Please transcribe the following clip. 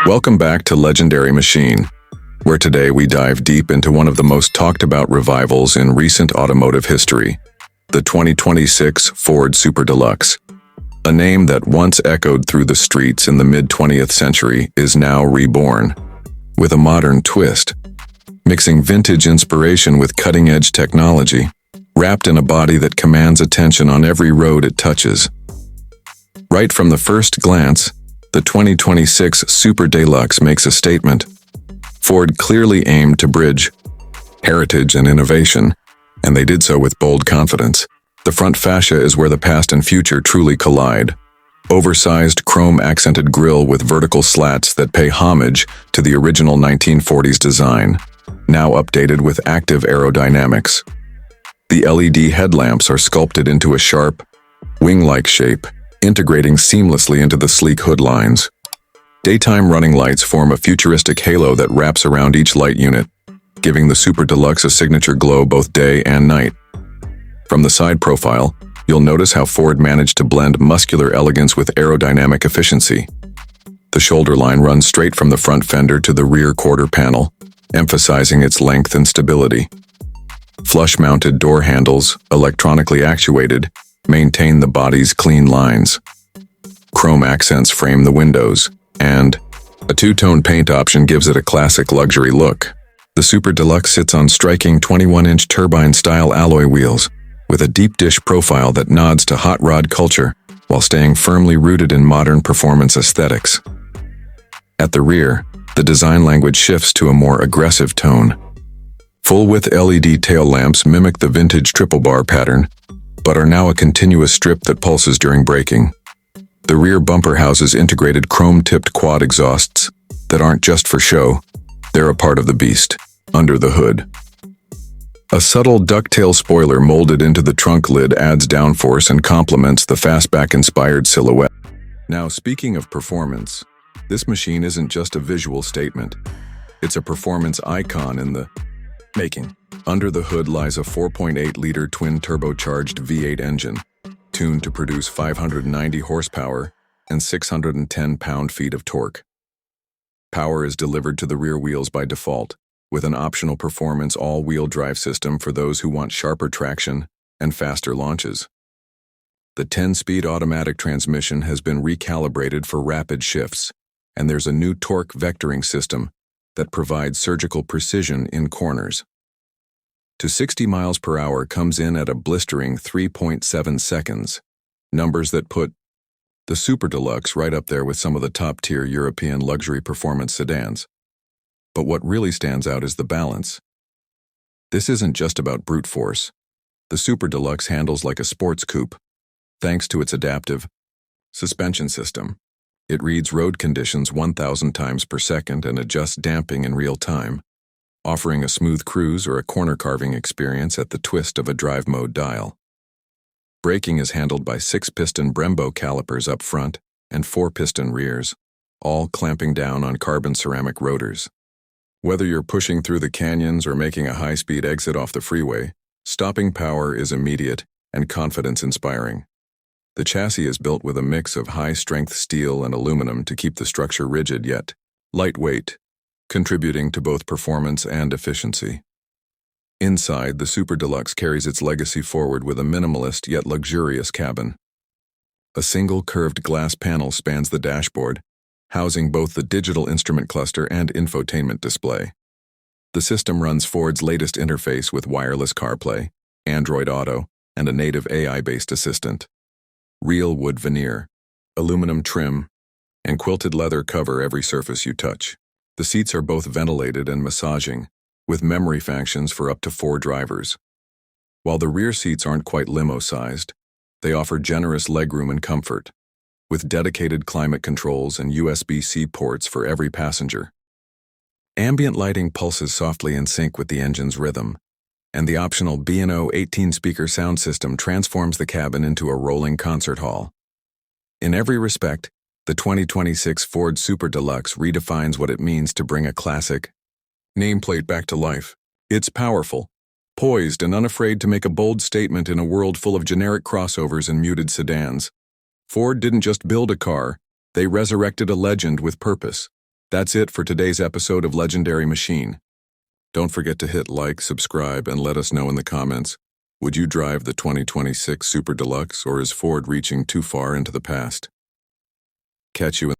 Welcome back to Legendary Machine, where today we dive deep into one of the most talked about revivals in recent automotive history, the 2026 Ford Super Deluxe. A name that once echoed through the streets in the mid-20th century is now reborn, with a modern twist, mixing vintage inspiration with cutting-edge technology, wrapped in a body that commands attention on every road it touches. Right from the first glance, the 2026 Super Deluxe makes a statement. Ford clearly aimed to bridge heritage and innovation, and they did so with bold confidence. The front fascia is where the past and future truly collide. Oversized chrome-accented grille with vertical slats that pay homage to the original 1940s design, now updated with active aerodynamics. The LED headlamps are sculpted into a sharp, wing-like shape, integrating seamlessly into the sleek hood lines. Daytime running lights form a futuristic halo that wraps around each light unit, giving the Super Deluxe a signature glow both day and night. From the side profile, you'll notice how Ford managed to blend muscular elegance with aerodynamic efficiency. The shoulder line runs straight from the front fender to the rear quarter panel, emphasizing its length and stability. Flush-mounted door handles, electronically actuated, maintain the body's clean lines. Chrome accents frame the windows, and a two-tone paint option gives it a classic luxury look. The Super Deluxe sits on striking 21-inch turbine-style alloy wheels, with a deep dish profile that nods to hot rod culture while staying firmly rooted in modern performance aesthetics. At the rear, the design language shifts to a more aggressive tone. Full-width LED tail lamps mimic the vintage triple bar pattern, but are now a continuous strip that pulses during braking. The rear bumper houses integrated chrome-tipped quad exhausts that aren't just for show, they're a part of the beast, under the hood. A subtle ducktail spoiler molded into the trunk lid adds downforce and complements the fastback-inspired silhouette. Now, speaking of performance, this machine isn't just a visual statement. It's a performance icon in the making. Under the hood lies a 4.8-liter twin-turbocharged V8 engine, tuned to produce 590 horsepower and 610 pound-feet of torque. Power is delivered to the rear wheels by default, with an optional performance all-wheel drive system for those who want sharper traction and faster launches. The 10-speed automatic transmission has been recalibrated for rapid shifts, and there's a new torque vectoring system that provides surgical precision in corners. To 60 miles per hour comes in at a blistering 3.7 seconds, numbers that put the Super Deluxe right up there with some of the top-tier European luxury performance sedans. But what really stands out is the balance. This isn't just about brute force. The Super Deluxe handles like a sports coupe, thanks to its adaptive suspension system. It reads road conditions 1,000 times per second and adjusts damping in real time, offering a smooth cruise or a corner carving experience at the twist of a drive mode dial. Braking is handled by 6-piston Brembo calipers up front and 4-piston rears, all clamping down on carbon ceramic rotors. Whether you're pushing through the canyons or making a high-speed exit off the freeway, stopping power is immediate and confidence-inspiring. The chassis is built with a mix of high-strength steel and aluminum to keep the structure rigid yet lightweight, contributing to both performance and efficiency. Inside, the Super Deluxe carries its legacy forward with a minimalist yet luxurious cabin. A single curved glass panel spans the dashboard, housing both the digital instrument cluster and infotainment display. The system runs Ford's latest interface with wireless CarPlay, Android Auto, and a native AI-based assistant. Real wood veneer, aluminum trim, and quilted leather cover every surface you touch. The seats are both ventilated and massaging, with memory functions for up to 4 drivers. While the rear seats aren't quite limo-sized, they offer generous legroom and comfort, with dedicated climate controls and USB-C ports for every passenger. Ambient lighting pulses softly in sync with the engine's rhythm, and the optional B&O 18-speaker sound system transforms the cabin into a rolling concert hall. In every respect, the 2026 Ford Super Deluxe redefines what it means to bring a classic nameplate back to life. It's powerful, poised and unafraid to make a bold statement in a world full of generic crossovers and muted sedans. Ford didn't just build a car, they resurrected a legend with purpose. That's it for today's episode of Legendary Machine. Don't forget to hit like, subscribe, and let us know in the comments. Would you drive the 2026 Super Deluxe, or is Ford reaching too far into the past? Catch you in